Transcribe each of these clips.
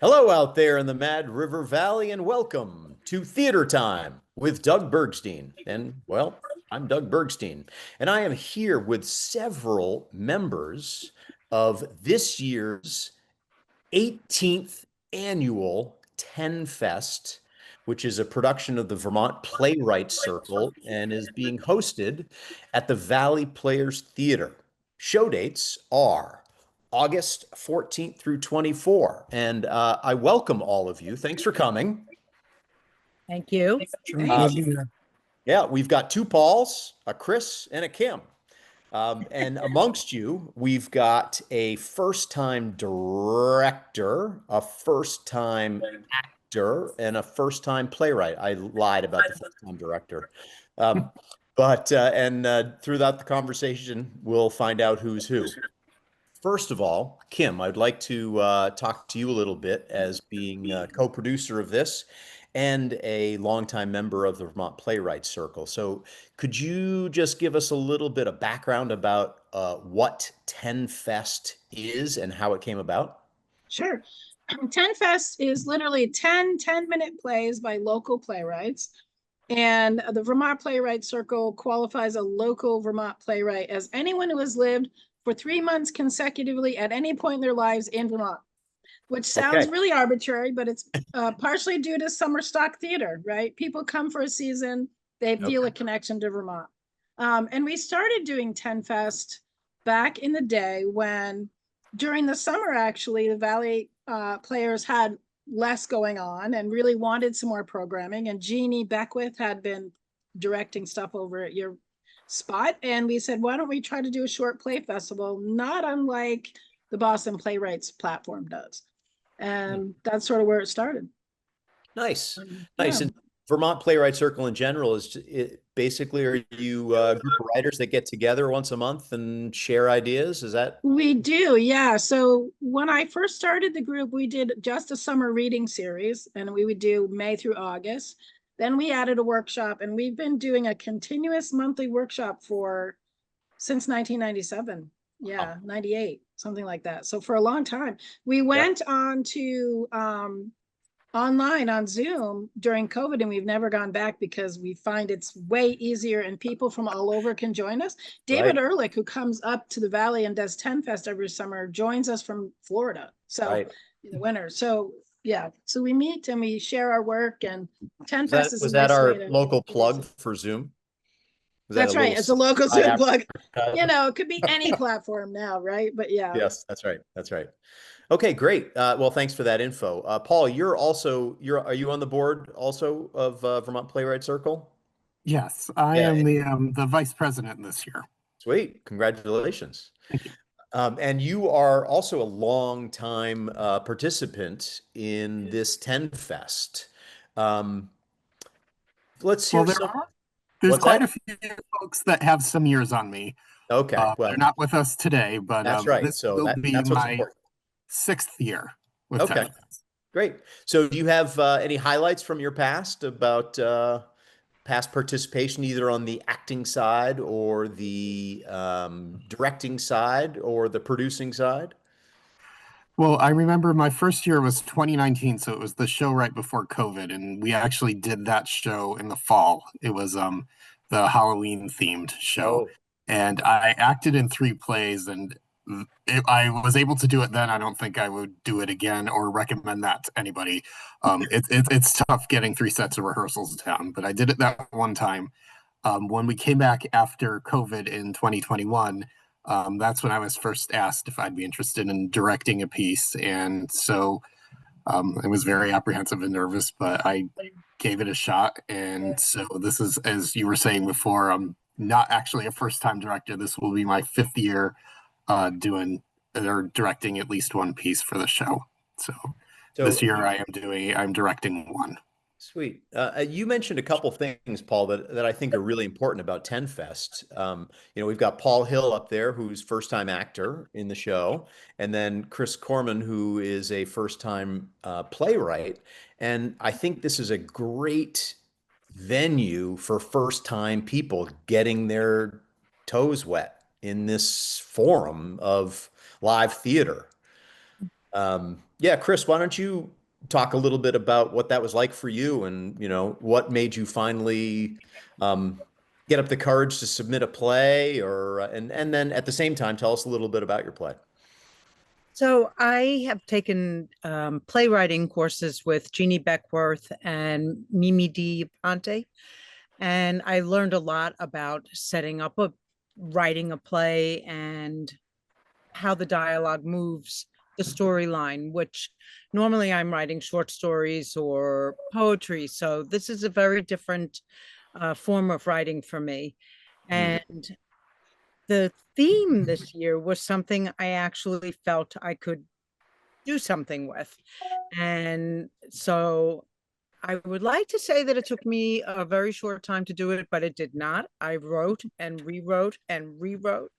Hello out there in the Mad River Valley, and welcome to Theater Time with Doug Bergstein. And, well, I'm Doug Bergstein, and I am here with several members of this year's 18th annual TenFest, which is a production of the Vermont Playwrights Circle and is being hosted at the Valley Players Theater. Show dates are August 14th through 24. And I welcome all of you. Thanks for coming. Thank you. Uh, yeah, we've got two Pauls, a Chris, and a Kim. And amongst you, we've got a first-time director, a first-time actor, and a first-time playwright. I lied about the first-time director. Throughout the conversation, we'll find out who's who. First of all, Kim, I'd like to talk to you a little bit as being co-producer of this and a longtime member of the Vermont Playwrights Circle. So could you just give us a little bit of background about what TenFest is and how it came about? Sure. TenFest is literally 10-minute plays by local playwrights. And the Vermont Playwrights Circle qualifies a local Vermont playwright as anyone who has lived for 3 months consecutively at any point in their lives in Vermont, which sounds really arbitrary, but it's partially due to summer stock theater, right? People come for a season, they feel a connection to Vermont. And we started doing TenFest back in the day when, during the summer, actually, the Valley players had less going on and really wanted some more programming. And Jeannie Beckwith had been directing stuff over at your spot. And we said, why don't we try to do a short play festival, not unlike the Boston Playwrights platform does. And that's sort of where it started. Nice. Nice. Yeah. And Vermont Playwright Circle in general is basically, are you a group of writers that get together once a month and share ideas? Is that? We do, yeah. So when I first started the group, we did just a summer reading series, and we would do May through August. Then we added a workshop, and we've been doing a continuous monthly workshop since 1997. Yeah, 98, something like that. So for a long time, we went on to online on Zoom during COVID, and we've never gone back because we find it's way easier and people from all over can join us. David Ehrlich, who comes up to the Valley and does TenFest every summer, joins us from Florida. So in the winter. So yeah, so we meet and we share our work, and TenFest is was that our local plug for Zoom? That's right. It's a local Zoom plug. You know, it could be any platform now, right? But yeah. Yes, that's right. That's right. Okay, great. Well, thanks for that info. Paul, are you on the board also of Vermont Playwright Circle? Yes, I am the vice president this year. Sweet. Congratulations. Thank you. And you are also a long-time participant in this TenFest. Let's hear There's quite a few folks that have some years on me. Okay, well, they're not with us today, but that's right. This will be my 6th year with TenFest. Great. So do you have any highlights from your past about past participation, either on the acting side or the directing side or the producing side? Well, I remember my first year was 2019, so it was the show right before COVID, and we actually did that show in the fall. It was the Halloween themed show, and I acted in 3 plays, and I was able to do it then. I don't think I would do it again or recommend that to anybody. It's tough getting 3 sets of rehearsals down, but I did it that one time. When we came back after COVID in 2021, that's when I was first asked if I'd be interested in directing a piece. And so I was very apprehensive and nervous, but I gave it a shot. And so this is, as you were saying before, I'm not actually a first-time director. This will be my 5th year doing or directing at least one piece for the show. So this year I'm directing 1. Sweet. You mentioned a couple things, Paul, that I think are really important about TenFest. We've got Paul Hill up there, who's first-time actor in the show, and then Chris Corman, who is a first-time playwright. And I think this is a great venue for first-time people getting their toes wet in this forum of live theater. Yeah, Chris, why don't you talk a little bit about what that was like for you and, what made you finally um, get up the courage to submit a play or and then at the same time tell us a little bit about your play. So I have taken playwriting courses with Jeannie Beckworth and Mimi Di Ponte, and I learned a lot about setting up writing a play and how the dialogue moves the storyline, which normally I'm writing short stories or poetry. So this is a very different form of writing for me. Mm, And the theme this year was something I actually felt I could do something with. And so I would like to say that it took me a very short time to do it, but it did not. I wrote and rewrote and rewrote.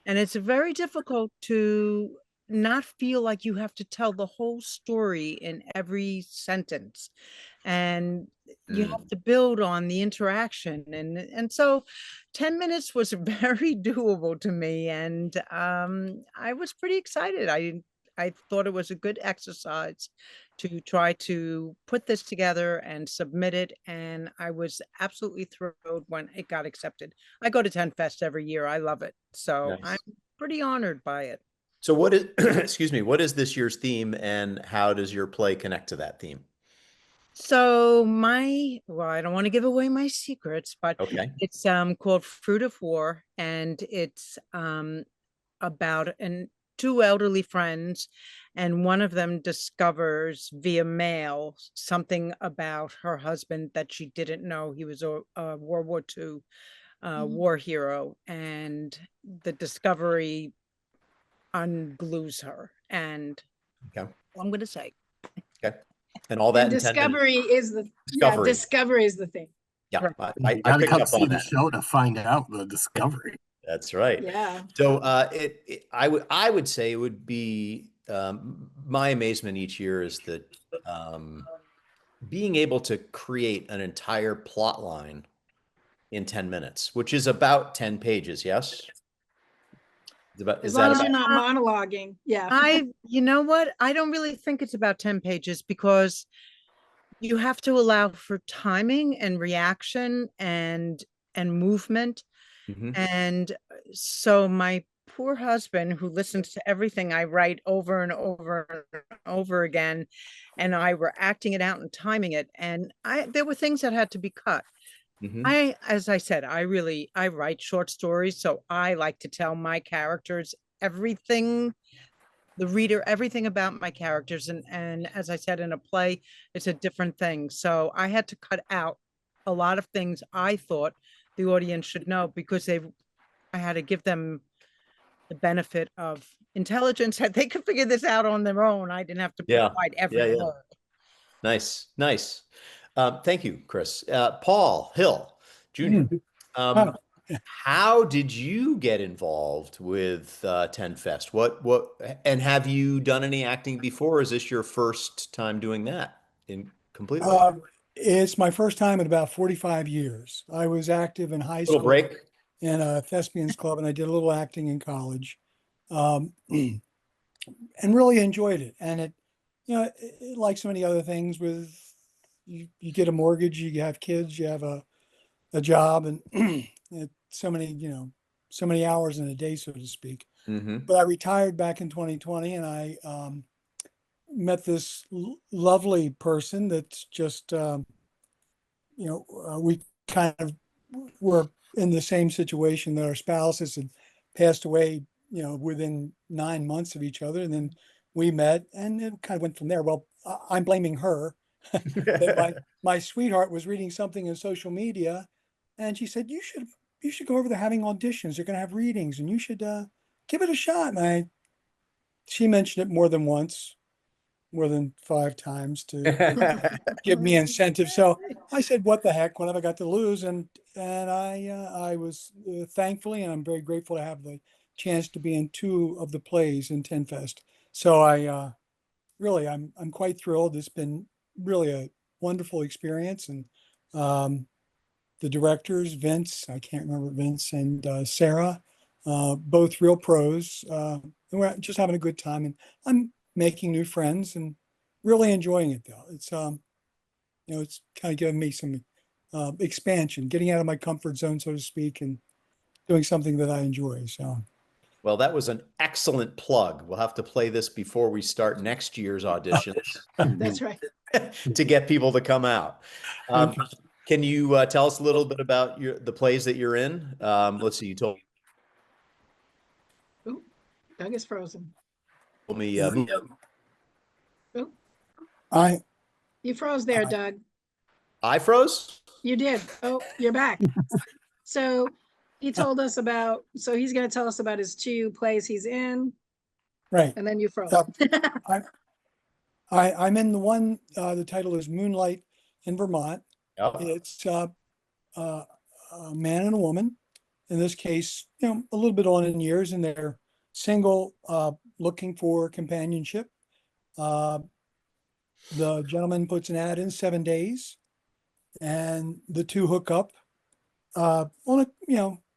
And it's very difficult to not feel like you have to tell the whole story in every sentence. And you have mm, to build on the interaction. And so 10 minutes was very doable to me. And I was pretty excited. I thought it was a good exercise to try to put this together and submit it. And I was absolutely thrilled when it got accepted. I go to TenFest every year. I love it. So I'm nice. pretty honored by it. So what is, excuse me, what is this year's theme and how does your play connect to that theme? So well, I don't want to give away my secrets, but Okay. it's called Fruit of War, and it's about two elderly friends, and one of them discovers via mail something about her husband that she didn't know. He was a World War II war hero, and the discovery unglues her. And Okay. I'm going to say, Okay. And all And that in 10 minutes. discovery is the thing. Yeah, Right. I You gotta picked come up see on the that. show to find out the discovery. That's right. Yeah. So I would say it would be my amazement each year is that being able to create an entire plot line in 10 minutes, which is about 10 pages. Yes. As Is long that as you're about? not monologuing. Yeah. you know what? I don't really think it's about 10 pages because you have to allow for timing and reaction and movement. Mhm. And so my poor husband, who listens to everything I write over and over and over again, and I were acting it out and timing it, and there were things that had to be cut. Mhm. As I said, I write short stories, so I like to tell my characters everything, the reader everything about my characters. And as I said, in a play, it's a different thing. So I had to cut out a lot of things I thought the audience should know because I had to give them the benefit of intelligence that they could figure this out on their own. I didn't have to Yeah. provide every Yeah. Yeah. word. Nice. Nice. Thank you, Chris. Paul Hill Jr. Mm. Um, Oh, how did you get involved with TenFest? And have you done any acting before? Or is this your first time doing that in completely? uh, it's my first time in about 45 years. I was active in high Little school break. in a thespians club, and I did a little acting in college, and really enjoyed it. And like so many other things, with you get a mortgage, you have kids, you have a job, and so many so many hours in a day, so to speak. Hmm. But I retired back in 2020, and I met this lovely person that's just we kind of were in the same situation that our spouses had passed away, within 9 months of each other, and then we met, and it kind of went from there. Well, I'm blaming her. That my sweetheart was reading something in social media, and she said you should go over there having auditions. They're going to have readings, and you should give it a shot. And she mentioned it more than once, more than 5 times to give me incentive. So I said, "What the heck? What have I got to lose?" And I was thankfully, and I'm very grateful to have the chance to be in two of the plays in TenFest. So I'm quite thrilled. It's been really a wonderful experience, and um, the directors, Vince, I can't remember Vince, and Sarah, both real pros. And we're just having a good time, and I'm making new friends and really enjoying it though. It's it's kind of given me some expansion, getting out of my comfort zone, so to speak, and doing something that I enjoy. So, Well, that was an excellent plug. We'll have to play this before we start next year's auditions That's right. to get people to come out. okay. Can you tell us a little bit about the plays that you're in? Let's see, you told Ooh, Doug is frozen. me. Ooh, I you froze there, Doug. I froze? You did. Oh, you're back. So he told us about, so he's going to tell us about his 2 plays he's in, right. and then you froze. I'm in the one. The title is Moonlight in Vermont. Yep. It's a man and a woman. In this case, a little bit on in years, and they're single, looking for companionship. The gentleman puts an ad in 7 days, and the 2 hook up on a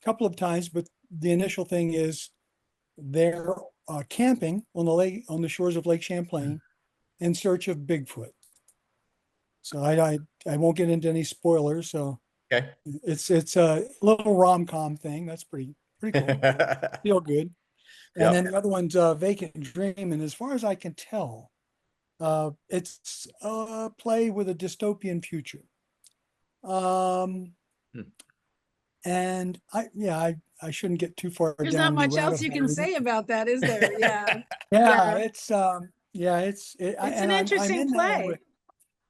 couple of times. But the initial thing is they're camping on the lake, on the shores of Lake Champlain, in search of Bigfoot. So I won't get into any spoilers. So Okay. it's a little rom-com thing. That's pretty cool. Feel good. And Yep. then the other one's Vacant Dream. And as far as I can tell, it's a play with a dystopian future. And I shouldn't get too far There's down not the much else you rabbit can hole. say about that, is there? Yeah. Yeah, Yeah. it's It's an interesting in that one play. with-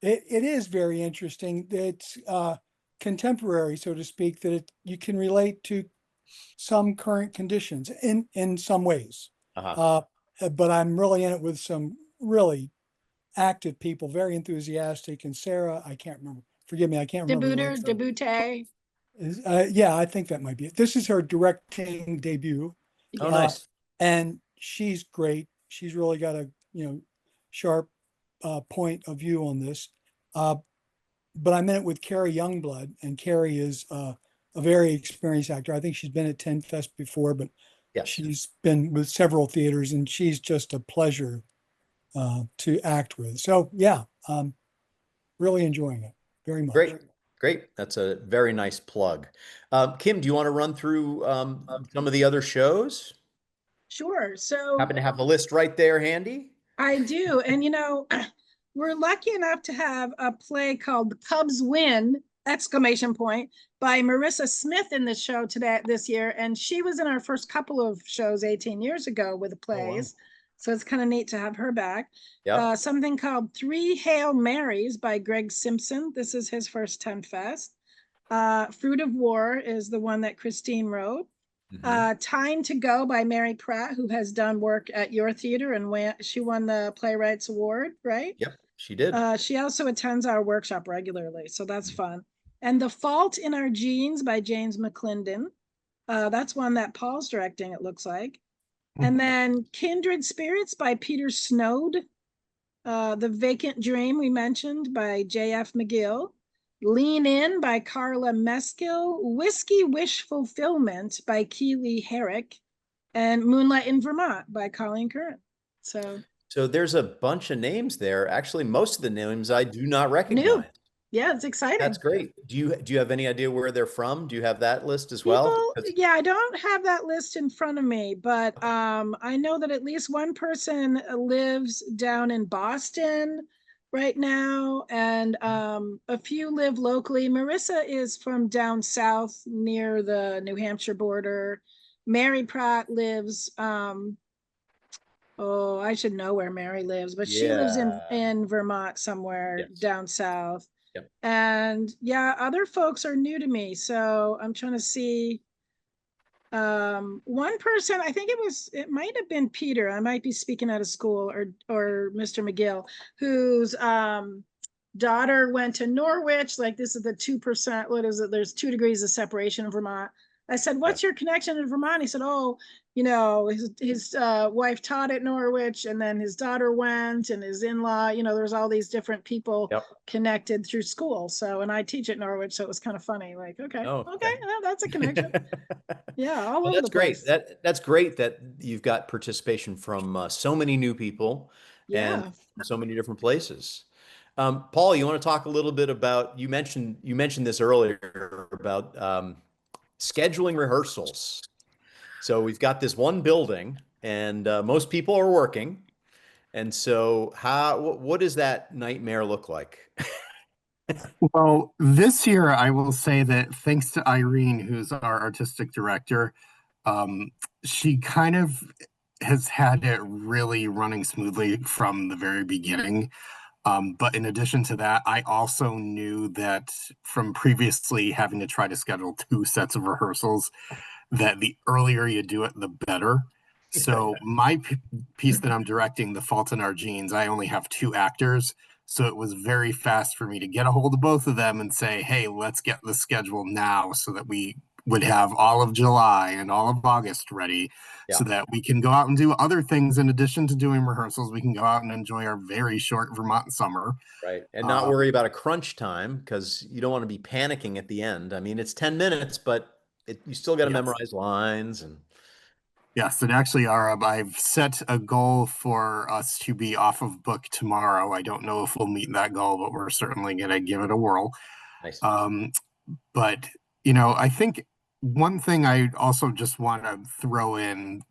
it is very interesting. It's contemporary, so to speak, that you can relate to some current conditions in some ways. Uh-huh. But I'm really in it with some really active people, very enthusiastic. And Sarah, I can't remember. Forgive me, I can't remember. Debute. Yeah, I think that might be it. This is her directing debut. Oh, nice. And she's great. She's really got a sharp point of view on this. But I'm in it with Carrie Youngblood, and Carrie is a very experienced actor. I think she's been at TenFest before, but Yes. she's been with several theaters, and she's just a pleasure to act with. So yeah, really enjoying it very much. Great. That's a very nice plug. Kim, do you want to run through some of the other shows? Sure. So Happen to have the list right there handy? I do. And we're lucky enough to have a play called Cubs Win! Exclamation point by Marissa Smith in the show this year. And she was in our first couple of shows 18 years ago with the plays. Oh, wow. So it's kind of neat to have her back. Yep. Something called 3 Hail Marys by Greg Simpson. This is his first TenFest. Fruit of War is the one that Christine wrote. Time to Go by Mary Pratt, who has done work at your theater, and she won the Playwrights Award, right? Yep, she did. She also attends our workshop regularly, so that's fun. And The Fault in Our Genes by James McClendon. That's one that Paul's directing, it looks like. And then Kindred Spirits by Peter Snowd. The Vacant Dream we mentioned by J.F. McGill. Lean In by Carla Meskill. Whiskey Wish Fulfillment by Keely Herrick. And Moonlight in Vermont by Colleen Curran. So there's a bunch of names there. Actually, most of the names I do not recognize. Yeah, it's exciting. That's great. Do you have any idea where they're from? Do you have that list as well? Yeah, I don't have that list in front of me, but I know that at least one person lives down in Boston right now, and a few live locally. Marissa is from down south near the New Hampshire border. Mary Pratt lives I should know where Mary lives, but she lives in Vermont somewhere down south. Yep. And yeah, other folks are new to me, so I'm trying to see. One person, I think it might have been Peter. I might be speaking out of school, or Mr. McGill, whose daughter went to Norwich. Like, this is the 2%. What is it? There's 2 degrees of separation in Vermont. I said, "What's your connection to Vermont?" He said, "Oh, his wife taught at Norwich, and then his daughter went, and his in-law, there's all these different people connected through school. So, and I teach at Norwich, so it was kind of funny. Like, okay, well, that's a connection." Yeah, all over the place. That's great that you've got participation from so many new people. and Yeah. from so many different places. Paul, you want to talk a little bit about, you mentioned this earlier about scheduling rehearsals. So we've got this one building and most people are working. And so what does that nightmare look like? Well, this year I will say that thanks to Irene, who's our artistic director, um, she kind of has had it really running smoothly from the very beginning. But in addition to that, I also knew that from previously having to try to schedule 2 sets of rehearsals, that the earlier you do it, the better. So my piece that I'm directing, The Fault in Our Genes, I only have 2 actors. So it was very fast for me to get a hold of both of them and say, hey, let's get the schedule now so that we would have all of July and all of August ready so that we can go out and do other things in addition to doing rehearsals. We can go out and enjoy our very short Vermont summer. Right. And not worry about a crunch time because you don't want to be panicking at the end. I mean, it's 10 minutes, but you still got to memorize lines and. Yes, and actually, I've set a goal for us to be off of book tomorrow. I don't know if we'll meet that goal, but we're certainly going to give it a whirl. Nice. But, you know, I think one thing I also just want to throw in,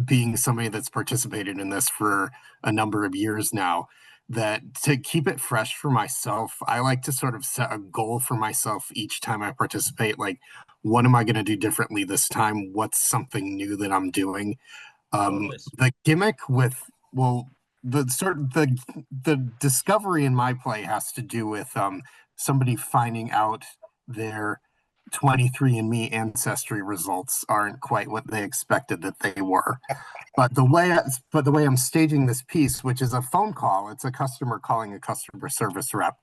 being somebody that's participated in this for a number of years now, that to keep it fresh for myself, I like to sort of set a goal for myself each time I participate. Like, what am I going to do differently this time? What's something new that I'm doing? The gimmick with, well, the discovery in my play has to do with somebody finding out their 23andMe ancestry results aren't quite what they expected that they were. But the way I'm staging this piece, which is a phone call, it's a customer calling a customer service rep.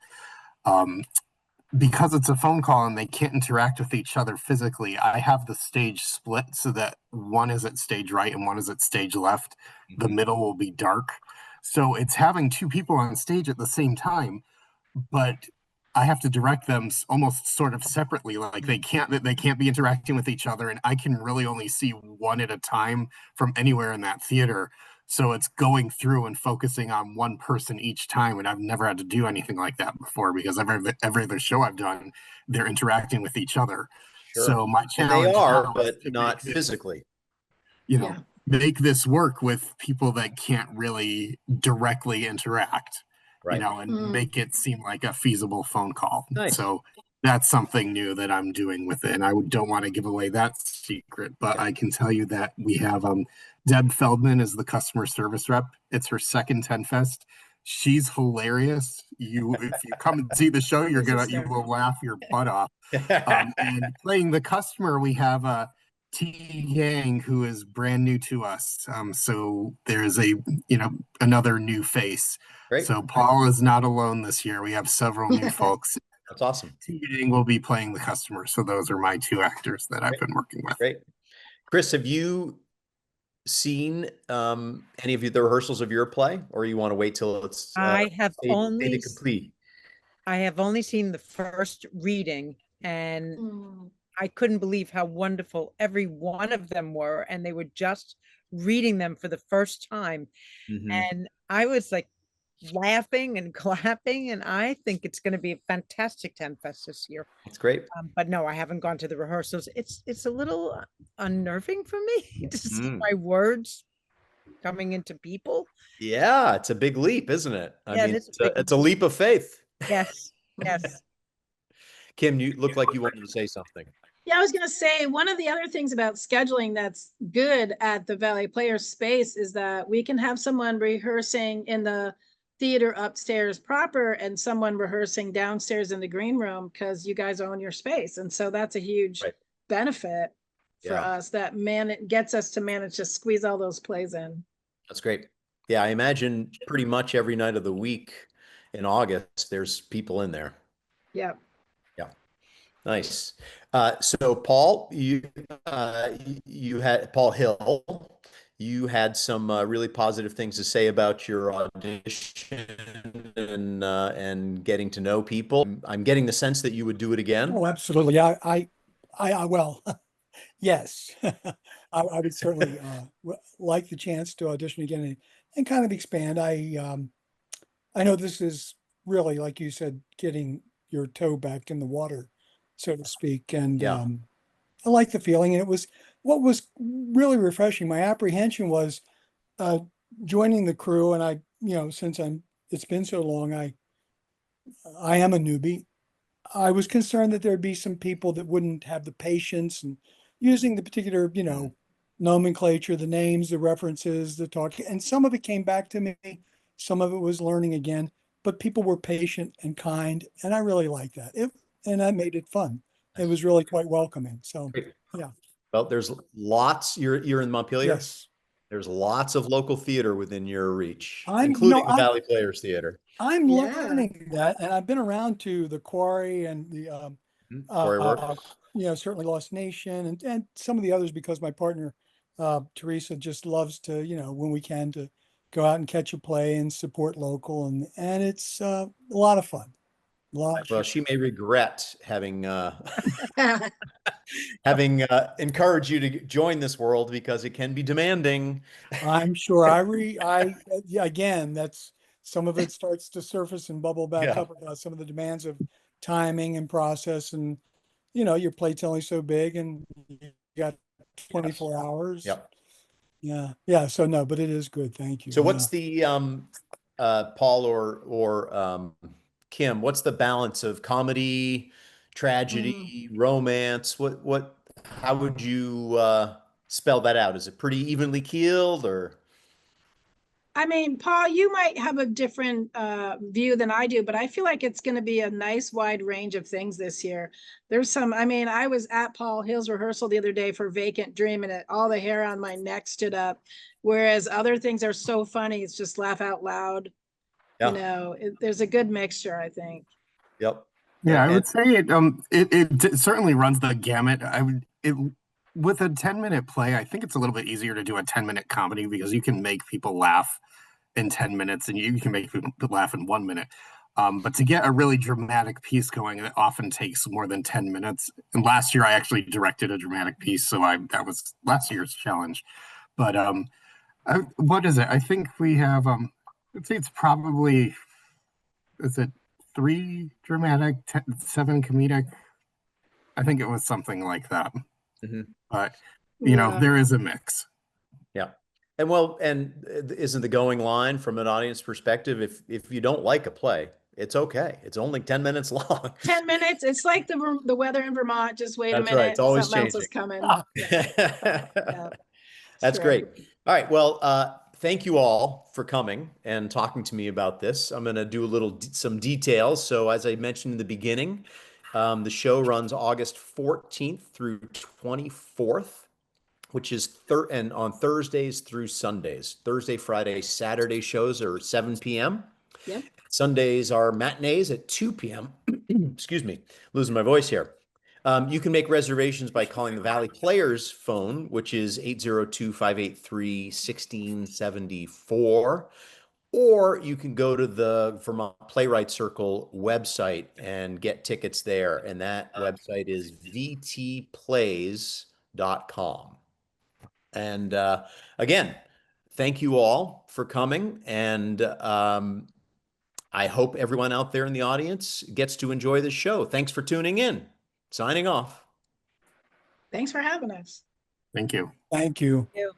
Because it's a phone call and they can't interact with each other physically, I have the stage split so that one is at stage right and one is at stage left. The middle will be dark. So it's having 2 people on stage at the same time, but I have to direct them almost sort of separately. Like they can't be interacting with each other, and I can really only see one at a time from anywhere in that theater. So it's going through and focusing on one person each time, and I've never had to do anything like that before because every other show I've done, they're interacting with each other. Sure. So my And they challenge are, now is but to not make this, physically. you know, make this work with people that can't really directly interact, you Right. know, and make it seem like a feasible phone call. Nice. So that's something new that I'm doing with it. And I don't want to give away that secret, but I can tell you that we have Deb Feldman is the customer service rep. It's her second TenFest. She's hilarious. If you come and see the show, you will laugh your butt off. And playing the customer, we have T Yang, who is brand new to us. So there's another new face. Great. So Paul is not alone this year. We have several new folks. That's awesome. T Yang will be playing the customer. So those are my 2 actors that I've been working with. Great. Chris, have you seen any of the rehearsals of your play, or you want to wait till it's I have only complete? I have only seen the first reading, and I couldn't believe how wonderful every one of them were, and they were just reading them for the first time. And I was like laughing and clapping, and I think it's going to be a fantastic TenFest this year. That's great. But no, I haven't gone to the rehearsals. It's a little unnerving for me to see my words coming into people. Yeah, it's a big leap, isn't it? I mean, it's a leap of faith. Yes, yes. Kim, you look like you wanted to say something. Yeah, I was going to say one of the other things about scheduling that's good at the Valley Players space is that we can have someone rehearsing in the theater upstairs proper and someone rehearsing downstairs in the green room because you guys own your space. And so that's a huge benefit for us that it gets us to manage to squeeze all those plays in. That's great. Yeah, I imagine pretty much every night of the week in August, there's people in there. Yeah. Yeah. Nice. So Paul, you had Paul Hill. You had some really positive things to say about your audition and getting to know people. I'm getting the sense that you would do it again. Oh, absolutely. Well, yes. I would certainly like the chance to audition again and kind of expand. I know this is really, like you said, getting your toe back in the water, so to speak. And Yeah. I like the feeling. And it was what was really refreshing. My apprehension was joining the crew, and since it's been so long, I am a newbie. I was concerned that there'd be some people that wouldn't have the patience and using the particular, nomenclature, the names, the references, the talk, and some of it came back to me. Some of it was learning again, but people were patient and kind, and I really liked that. And that made it fun. It was really quite welcoming. So, Great. yeah. Well, there's lots. You're in Montpelier. Yes. There's lots of local theater within your reach, I'm, including the Valley Players Theater. I'm Yeah. learning that, and I've been around to the Quarry and the Quarry Works. certainly Lost Nation and some of the others, because my partner Teresa just loves to, when we can, to go out and catch a play and support local, and it's a lot of fun. Well, she may regret having encouraged you to join this world, because it can be demanding. I'm sure yeah, again, that's some of it starts to surface and bubble back up about some of the demands of timing and process, and your plate's only so big and you got 24 hours. Yep. Yeah. So no, but it is good. Thank you. So what's the Paul or Kim, what's the balance of comedy, tragedy, romance? How would you spell that out? Is it pretty evenly keeled, or? I mean, Paul, you might have a different view than I do, but I feel like it's going to be a nice wide range of things this year. I was at Paul Hill's rehearsal the other day for Vacant Dream, and all the hair on my neck stood up. Whereas other things are so funny, it's just laugh out loud. Yeah. There's a good mixture, I think. Yep. Yeah, I would say it certainly runs the gamut. With a 10-minute play, I think it's a little bit easier to do a 10-minute comedy, because you can make people laugh in 10 minutes and you can make people laugh in 1 minute. But to get a really dramatic piece going, it often takes more than 10 minutes. And last year I actually directed a dramatic piece, so that was last year's challenge. But what is it? I think we have let's see, it's probably, is it 3 dramatic, 7 comedic? I think it was something like that. But there is a mix. Yeah. And isn't the going line from an audience perspective, if you don't like a play, it's okay. It's only 10 minutes long. 10 minutes. It's like the weather in Vermont. Just wait a minute. Right. It's always Something changing. else is coming. That's great. All right. Well, thank you all for coming and talking to me about this. I'm going to do some details. So as I mentioned in the beginning, the show runs August 14th through 24th, which is and on Thursdays through Sundays. Thursday, Friday, Saturday shows are 7 p.m. Yep. Sundays are matinees at 2 p.m. Excuse me, losing my voice here. You can make reservations by calling the Valley Players phone, which is 802-583-1674. Or you can go to the Vermont Playwright Circle website and get tickets there. And that website is vtplays.com. And again, thank you all for coming. And I hope everyone out there in the audience gets to enjoy the show. Thanks for tuning in. Signing off. Thanks for having us. Thank you. Thank you. Thank you.